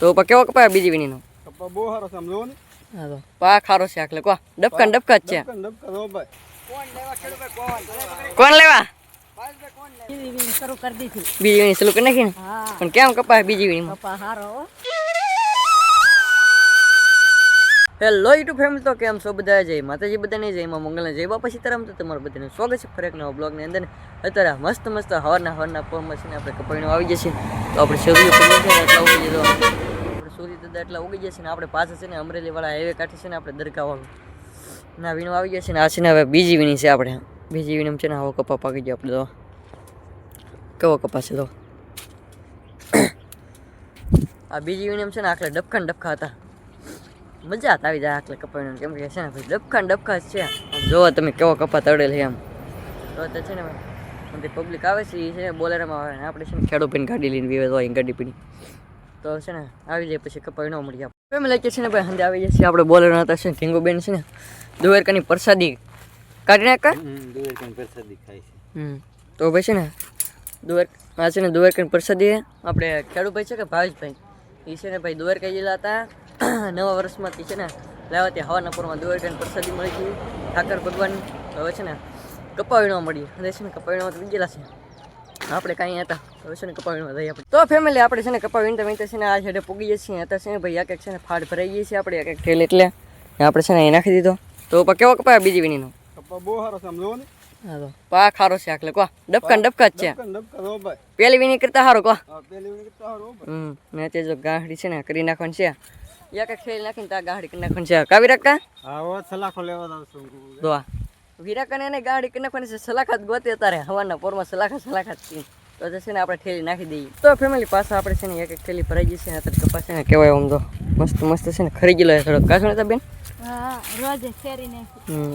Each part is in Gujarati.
તો કેવો કપાય બીજી વીણીનો? કપા બહુ સારો છે, આમ જોવો ને. હા તો પા ખારો છે આખલે કો ડબકા ને ડબકા જ છે. ડબકા જો ભાઈ. કોણ લેવા? બીજી વીણી શરૂ કરી દીધી. બીજી વીણી ચાલુ કરી નાખી ને? હા પણ કેમ કપાય બીજી વીણીમાં? કપા હારો હો. હેલો યુટ્યુબ ફેમિલી, તો કેમ છો બધા? જય માતાજી બધાને, જય માં મંગલ, જય બાપા સીતારામ. તો તમારું બધાનું સ્વાગત છે ફરી એક નવા બ્લોગની અંદર. અત્યારે મસ્ત મસ્ત હવારના પોરમાં છે ને આપણે કપાઈનું આવી જશે. તો આપણે સૂર્ય એટલા ઉગી જતો, આપણે સૂર્ય દાદા એટલા ઉગી જશે ને આપણે પાછા છે ને અમરેલી વાળા હાઈવે કાંઠે છે ને આપણે દરગાહ વાળું ના વીણું આવી જશે ને આ છે ને હવે બીજી વીણી છે. આપણે બીજી વીણી છે ને આવો કપા પાકી ગયો આપણે. તો કેવો કપા છે તો આ બીજી વીણી છે ને આખલે ડબકા ને ડબકા હતા. મજા આવી જાય આટલે કપાઈનું, કેમ કે છે ને ભાઈ ડબકા ને ડબકા જ છે. આમ જોવો તમે કેવો કપા તળેલ છે એમ. તો છે ને ભાઈ પબ્લિક આવે છે એ છે ને બોલેરામાં આવે ને આપણે છે ને ખેડૂ પીને ગાડી લઈને વિવે હોય ગાડી પીણી તો છે ને આવી જાય પછી કપાઈ ન મળી આપણે ફેમિલી છે ને ભાઈ હંદે આવી જાય છે. આપણે બોલેરો હતા છે ને ઢીંગુબેન છે ને દુવેરકાની પ્રસાદી કાઢી નાખા. દુવેરકાની પ્રસાદી ખાય છે. તો ભાઈ છે ને આ છે ને દુવેરકાની પ્રસાદી આપણે ખેડૂભાઈ છે કે ભાવેશભાઈ એ છે ને ભાઈ દુવેરકા ગયેલા હતા નવા વર્ષમાંથી છે ને લાવતી હવાના પોરમાં દુવેરકાની પ્રસાદી મળી ગઈ ઠાકર ભગવાનની. હવે છે ને કપાવીણો મળી અને છે ને કપાવીણોમાં તો ગયેલા છે આપણે કાંઈ હતા. હવે છે ને કપાવીણમાં જઈએ આપણે. તો ફેમિલી આપણે છે ને કપાવીણતા વીણતા છે ને આ છેડે પૂગી જઈએ છીએ. અત્યારે છે ને ભાઈ એક છે ને ફાડ ભરાઈ ગઈ છે આપણે એક ઠેલ એટલે આપણે છે ને એ નાખી દીધો. તો કેવો કપાય બીજી વીણીનો? કપા બહુ સારો છે, આમ જોવો ને. હા તો પા ખારો છે આખલે કો ડબકા ને ડબકા જ છે. ડબકા જો ભાઈ. પેલી વીણી કરતા સારો કો. હા પેલી વીણી કરતા સારો ભાઈ. ને તે જો ગાંઠડી છે ને કરી નાખવાની છે એક ખેલ નાખીને ત્યાં ગાંઠડી કરી નાખવાની છે. કાવી રાખા હા ઓ સલાખો લેવા દઉં છું. તો વિરાકાને એને ગાંઠડી કરી નાખવાની છે. સલાખાત ગોતે અત્યારે હવાના પોરમાં સલાખાત તો છે ને આપણે ઠેલી નાખી દઈએ. તો ફેમિલી પાછા આપણે છે ને એક ઠેલી ભરાઈ ગઈ છે ને અત્યારે કપાસ છે ને કહેવાય આમ તો મસ્ત મસ્ત છે ને ખરી ગયેલો થોડો કાચો નતા બેન. હા રોજ શેરીને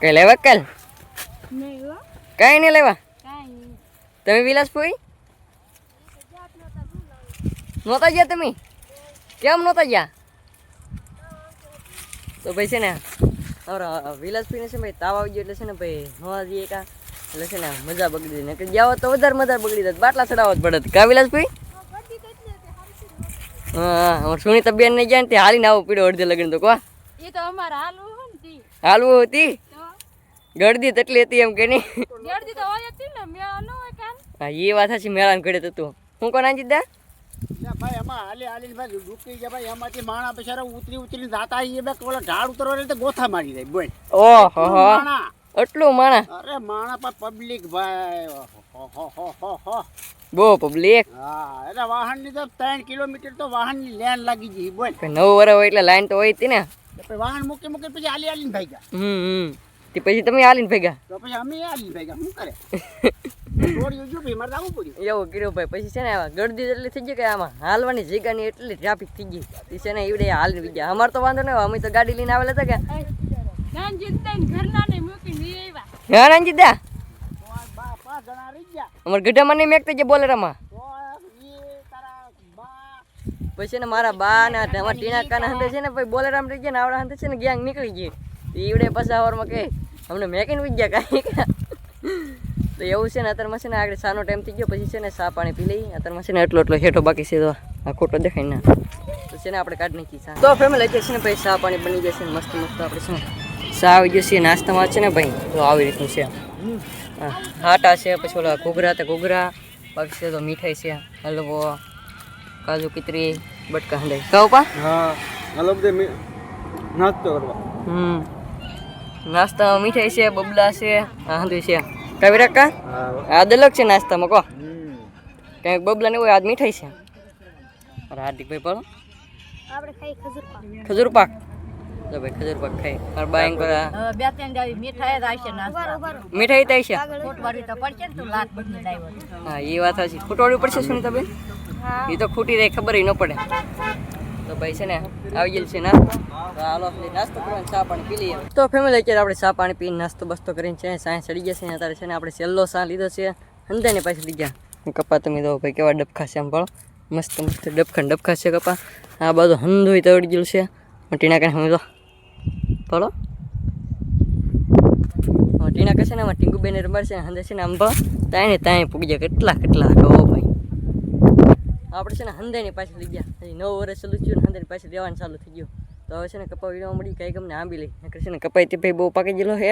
કઈ લેવા કાલ નહીં હો કઈ નહીં લેવા. કાંઈ તમે વિલાસભાઈ નહોતા ગયા? તમે કેમ નહોતા ગયા? તો ભાઈ છે ને અમારા વિલાસભાઈને છે ભાઈ તાવ આવી ગયો એટલે છે ને ભાઈ નવા જઈએ કા એટલે છે ને મજા બગડી ને કે ગયા તો વધારે મજા બગડી જાય બાટલા ચડાવવા જ પડે કા વિલાસભાઈ? હા અમારે સુનીતા બેન ને ગયા ને તે હાલીને આવું પીડો અડધે લગન તો કો એ તો અમારે હાલવું હોય ને તી હાલવું હતી તો ગળદી તટલી હતી એમ કે નહીં? ગળદી તો હોય જ ને મેળો ન હોય કાન. હા એ વાત સાચી મેળાને ઘડે હતું. હું કોણ આંજી દા ભાઈ એમાં હાલી ભાઈ ડૂબી ગયા ભાઈ. એમાંથી માણા બિચારા ઉતરી જાતા એ બે ઓલા ઢાળ ઉતરવા એટલે ગોથા મારી જાય બોલ. ઓહો માણા એટલું માણા અરે માણા પર પબ્લિક ભાઈ હો બહુ પબ્લિક. હા એટલે વાહનની તો 3 કિલોમીટર તો વાહનની લેન લાગી ગઈ બોલ. 9 વર્ષ હોય એટલે લાઈન તો હોય જ ને. પછી વાહન મૂકી પછી હાલીને ભાગ્યા. તે પછી તમે હાલીને ભેગા તો પછી અમે હાલીને ભાગ્યા. શું કરે થોડી જો ભાઈ મારે આવવું પડ્યું. એવું કર્યું ભાઈ. પછી છે ને ગળદી એટલી થઈ ગઈ કે આમાં હાલવાની જગ્યાની એટલી ટ્રાફિક થઈ ગઈ એ છે ને એવડે હાલીને ગયા. અમારે તો વાંધો નહીં, અમે તો ગાડી લઈને આવેલા હતા કે ઘરના ને મૂકીને આવ્યા. હા નાનજી દા 5 જણા રહી ગયા. અમારે ગઢામાં નહીં મેકતા ગયા બોલેરામાં. તો એ તારા બા પછી ને મારા બા ને અમારા ટીના કાના હંતે છે ને ભાઈ બોલેરામ રહી ગયા ને આવડા હંતે છે ને ગેંગ નીકળી ગઈ. ઈવડે પાછા વારમાં કે અમને મેકીને વી ગયા કાંઈ. તો એવું છે ને અત્યારમાં છે ને આગળ સાનો ટાઈમ થઈ ગયો પછી છે ને ચા પાણી પી લઈ. અત્યારમાં છે ને એટલો હેઠો બાકી છે તો આ ખોટો દેખાય ના તો છે ને આપણે કાઢી નાખીએ ચા. તો ફેમિલી અત્યારે છે ને ભાઈ ચા પાણી બની જશે મસ્ત મસ્ત. આપણે છે ને ચા આવી જશે નાસ્તામાં છે ને ભાઈ તો આવી રીતનું છે. હા હાટા છે પછી ઓલા ઘૂઘરા બાકી છે તો મીઠાઈ છે હલવો કાજુ કિતરી બટકા હંડાઈ કહો પા. હા હાલો બધે નાસ્તો કરવા. નાસ્તામાં મીઠાઈ છે બબલા છે હાંધું છે કાવી રાખા. હા આ દલક છે નાસ્તામાં કહો કંઈક બબલા ને હોય આજ મીઠાઈ છે. અરે હાર્દિકભાઈ પડો આપણે ખાઈ ખજૂર પાક. તો ભાઈ ખજૂર પાક ખાઈ મારા બાઈન કરા બે ત્રણ જાવી મીઠાઈ જ આવશે નાસ્તા. મીઠાઈ થાય છે. ખોટવાડી તો પડશે ને તું લાત બદલી લાવ્યો. હા એ વાત સાચી. ખૂટવાડવી પડશે સુનીતાબેન. હા એ તો ખૂટી રહી ખબર ન પડે. તો ભાઈ છે ને આવી ગયેલ છે નાસ્તો. હાલો નાસ્તો કરવાનો ચા પાણી પી લઈએ. તો ફેમિલી અત્યારે આપણે ચા પાણી પીને નાસ્તો બસ્તો કરીને છે સાંજ ચડી ગયા છે. અત્યારે છે ને આપણે છેલ્લો ચા લીધો છે અંદાને પાછી લીધા કપા. તમે દો ભાઈ કેવા ડબખા છે આમ પડો મસ્ત મસ્ત ડબખા છે કપા. આ બધું હંધોઈ તળી ગયેલું છે ટીના કાંઈ સમજો પડો ટીના કશે ને આમાં ટીંગુબેને રમાડ છે હંદે છે ને આમ ભાવ ત્યાં પૂગી જાય કેટલા કહો ભાઈ. આપણે છે ને હંધાઈની પાછી લઈ ગયા હજી 9 વર્ષ ચાલુ થયું ને હંધાઈની પાછી દેવાનું ચાલુ થઈ ગયું તો હવે છે ને કપા વીણવા મળી કંઈક અમને આંબી લઈ નકર છે ને કપાઈ તે ભાઈ બહુ પાકી ગયેલો હે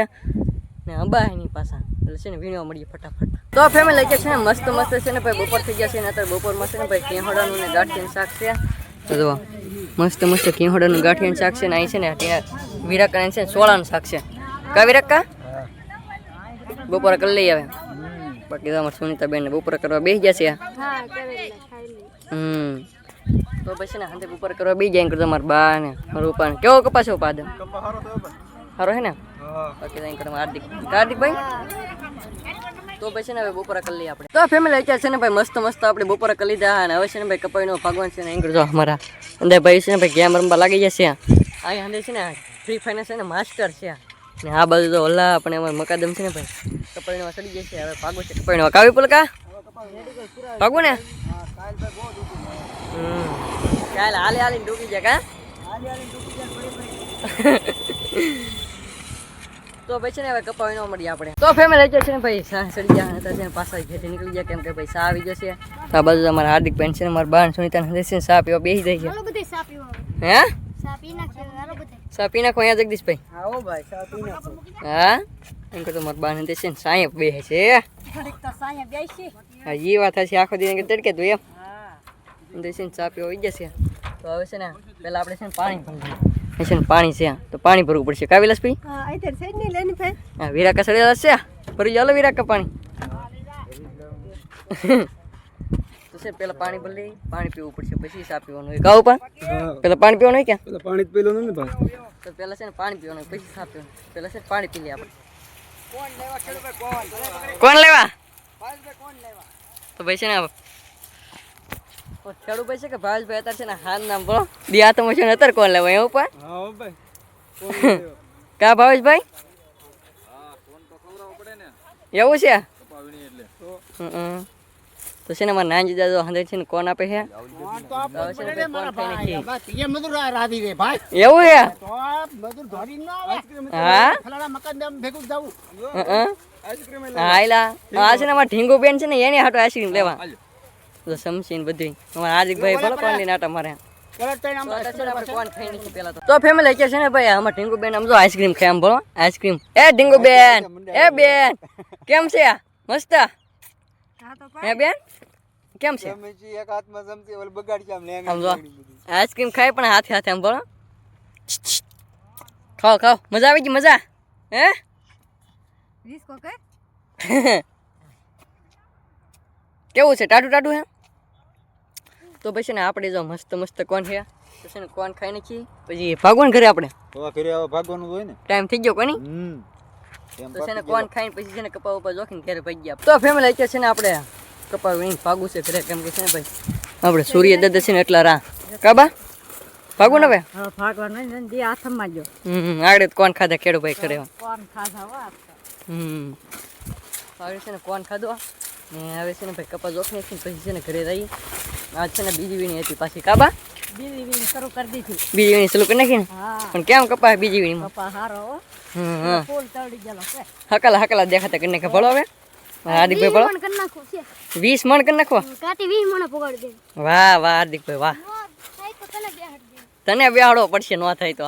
ને અંબા એની પાછા એટલે છે ને વીણવા મળીએ ફટાફટ તો ફેમિલી છે ને મસ્ત મસ્ત છે ને ભાઈ બપોર થઈ ગયા છે ને અત્યારે બપોરમાં છે ને ભાઈ કેહોડાનું ને ગાંઠિયાનું શાક છે તો જુઓ મસ્ત મસ્ત કેહોડાનું ગાંઠિયાનું શાક છે ને અહીં છે ને ત્યાં વિરાકા છે ને સોળાનું શાક છે કા વિરાકા બપોરે કરી લઈ આવે બાકી તો અમારે સુનીતાબેન બપોરે કરવા બેસી ગયા છે તો પછી ને હાથે બપોરે કરવા બેસી જાય કરતો મારા બા ને રૂપા ને કેવો કપાસ છે પાદમ સારો હે ને બાકી તો અહીં કરવા હાર્દિકભાઈ તો પછી ને હવે બપોરે કરી લઈએ આપણે તો ફેમિલી અત્યારે છે ને ભાઈ મસ્ત મસ્ત આપણે બપોરે કરી લીધા અને હવે છે ને ભાઈ કપાઈનો ભગવાન છે ને અહીં કરજો અમારા અંદર ભાઈ છે ને ભાઈ ગેમ રમવા લાગી જશે અહીં અંદર છે ને ફ્રી ફાયર છે ને માસ્ટર છે ને આ બાજુ તો ઓલા આપણે અમારે મકાદમ છે ને ભાઈ કપાઈમાં ચડી જશે હવે ભાગો છે કપાઈનો કાવી પુલકા ભાગો ને ચાલ હાલે હાલીને ડૂબી જાય કા તો ભાઈ છે ને હવે કપાવી ન મળીએ આપણે તો ફેમિલી છે ને ભાઈ સા ચડી ગયા હતા છે ને પાછા ઘેરથી નીકળી ગયા કેમ કે ભાઈ સા આવી જશે તો આ બાજુ અમારા હાર્દિક બેન છે ને મારા બાન સુનિતા ને છે સા પીવા બેસી જાય છે હે સા પી નાખો અહીંયા જગદીશભાઈ આવો ભાઈ સા પી નાખો હા એમ કે તો મારા બાન છે ને સાંય બેસે છે હા એ વાત હશે આખો દિવસ તડકે તું એમ દેશી ચા પીવા આવી જશે તો હવે છે ને પેલા આપણે છે ને પાણી ભરવું છે ને પાણી છે તો પાણી ભરવું પડશે કા વિલાસભાઈ હા વિરાકા સડેલા છે ભરી ચાલો વિરાકા પાણી તો છે પેલા પાણી ભરી લઈ પાણી પીવું પડશે પછી ચા પીવાનું હોય ગાવ પા પેલા પાણી પીવાનું હોય ક્યાં પેલા પાણી જ પીવાનું ને ભાઈ તો પેલા છે ને પાણી પીવાનું પછી ચા પીવાનું પેલા છે ને પાણી પી લઈએ આપણે કોણ લેવા તો ભાઈ છે ને ખેડૂત ભાઈ છે કે ભાવેશભાઈ અત્યારે છે ને હાથ નામ બોલો દિયા તો છે ને અત્યારે કોણ લેવાય એવું પણ હા ભાઈ કા ભાવેશભાઈ એવું છે તો છે ને મારા નાનજી દાદો હંડ્રેડ છે ને કોણ આપે છે એવું છે હા એલા આ છે ને અમારા ઢીંગુ બેન છે ને એની હાટો આઈસ્ક્રીમ લેવા તો સમસીને બધું અમારા હાર્દિકભાઈ બોલો કોણ લઈને આટા મારે તો ફેમિલી છે ને ભાઈ આમાં ઢીંગુ બેન આમ જો આઈસ્ક્રીમ ખાય આમ બોલો આઈસ્ક્રીમ એ ઢીંગુ બેન એ બેન કેમ છે મસ્ત હે બેન કેમ છે આમ જો આઈસ્ક્રીમ ખાય પણ હાથે હાથે આમ બોલો ખાઓ ખાઓ મજા આવી ગઈ મજા હે કેવું છે ટાટું ટાટું હે તો પછી ને આપણે જો મસ્ત મસ્ત કોણ છે તો છે ને કોણ ખાઈ નાખી પછી ભાગવાનું ઘરે આપણે ભાગવાનું હોય ને ટાઈમ થઈ ગયો કોની તો છે ને કોણ ખાઈને પછી છે ને કપા ઉપર જોખીને ઘરે ભાગી ગયા તો ફેમિલી છે ને આપણે કપા વીણી ભાગવું છે ઘરે કેમ કે છે ને ભાઈ આપણે સૂર્ય દત્ત છે ને એટલા રા કાબા ભાગવું ને ભાઈ ભાગવાનું હાથમાં જો આગળ કોણ ખાધા ખેડૂ ભાઈ કરે કોણ ખાધા હવે છે ને કોણ ખાધો ને હવે છે ને ભાઈ કપા જોખને પછી છે ને ઘરે રહી આજ છે ને બીજી વીણી હતી પાછી કાબા બીજી વીણી શરૂ કરી દીધી બીજી વીણી ચાલુ કરી નાખી ને પણ કેમ કપા બીજી વીણીમાં પપ્પા હારો ફૂલ ચડી ગયેલો છે હકલા હકલા દેખાતા કરીને કે ભળો હવે હાર્દિકભાઈ ભળો 20 મણ કરી નાખો કાટી 20 મણ પગાડી દે વાહ વાહ હાર્દિકભાઈ વાહ તને બેહાડો પડશે ન થાય તો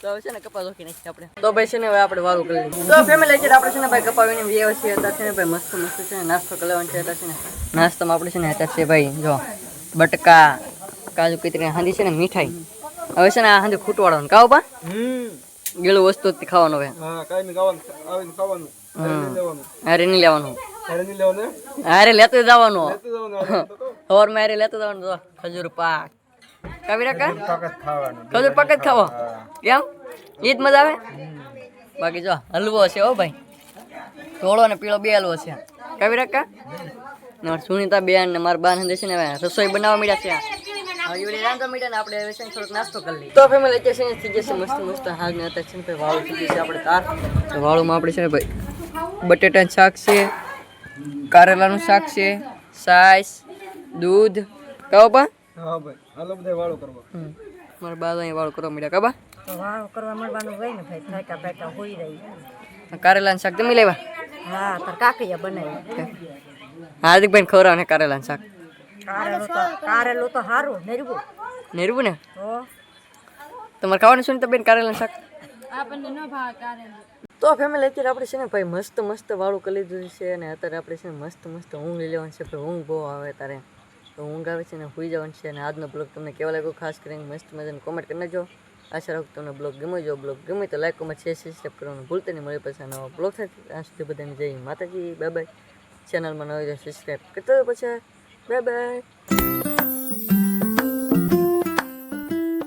તો હવે છે ને કપા જોખી નાખી આપણે તો ભાઈ છે ને હવે આપણે વારું કરી લઈએ તો ફેમિલી છે આપણે છે ને ભાઈ કપા વીણી વ્યવસ્થિત હતા છે ને ભાઈ મસ્ત મસ્ત છે ને નાસ્તો કરવાનો છે છે ને નાસ્તામાં આપણે છે ને હતા છે ભાઈ જો બટકા કાજુ કતરી હાંડી છે ને મીઠાઈ હવે છે ને આ હાંડી ખૂટવાડવાનું કાવ પા ગેલું વસ્તુ જ ખાવાનું હવે હા કાઈ નહીં ખાવાનું અરે નહીં લેવાનું અરે લેતું જવાનું ઓર મેરે લેતું જવાનું જો ખજૂર પાક કવિરા કા ખજૂર પાક જ ખાવો કેમ ઈદ મજા આવે બાકી જો હલવો છે હો ભાઈ ધોળો ને પીળો બે હલવો છે કવિરા કા ને સુનીતા બેન ને મારા બાન છે ને રસોઈ બનાવવા મળ્યા છે આપણે હવે છે થોડોક નાસ્તો કરી લઈએ તો ફેમિલી છે ને થઈ જશે મસ્ત મસ્ત હાલ ને અત્યારે છે ને ભાઈ વાળું થઈ જશે આપણે તાર તો વાળુમાં આપણે છે ને ભાઈ બટેટાનું શાક છે કારેલાનું શાક છે સાઈસ દૂધ કહો પા હા ભાઈ હાલો બધા વાળો કરવા મારા બા અહીં વાળું કરવા મળ્યા કાબા વાળો કરવા મળવાનું હોય ને ભાઈ થાકા બેઠા હોઈ રહી કારેલાનું શાક તમે લેવા હા તાર કાકીયા બનાવી હાર્દિકભાઈ ખવડાવે કારેલાનું શાક કારેલું તો સારું નરવું નેરવું ને તો તમારે ખાવાનું છે ને તો બેન કારેલાનું શાક આપણને ન ભાવે કારેલું. તો ફેમિલી અત્યારે આપણે છે ને ભાઈ મસ્ત મસ્ત વાળું કરી લીધું છે અને અત્યારે આપણે છે ને મસ્ત મસ્ત ઊંઘ લઈ લેવાની છે પણ ઊંઘ બહુ આવે તારે તો ઊંઘ આવે છે ને સૂઈ જવાનું છે અને આજનો બ્લોગ તમને કેવો લાગ્યો ખાસ કરીને મસ્ત મજાને કોમેન્ટ કરી નાખજો આશા રાખું તમને બ્લોગ ગમે જો બ્લોગ ગમે તો લાઈક કોમેન્ટ શેર સબસ્ક્રાઈબ કરવાનું ભૂલતા નહીં મળી પછી નવા બ્લોગ સાથે ત્યાં સુધી બધાને જય માતાજી બાય બાય ચેનલમાં નવી સબસ્ક્રાઈબ કરતો પછી બાય બાય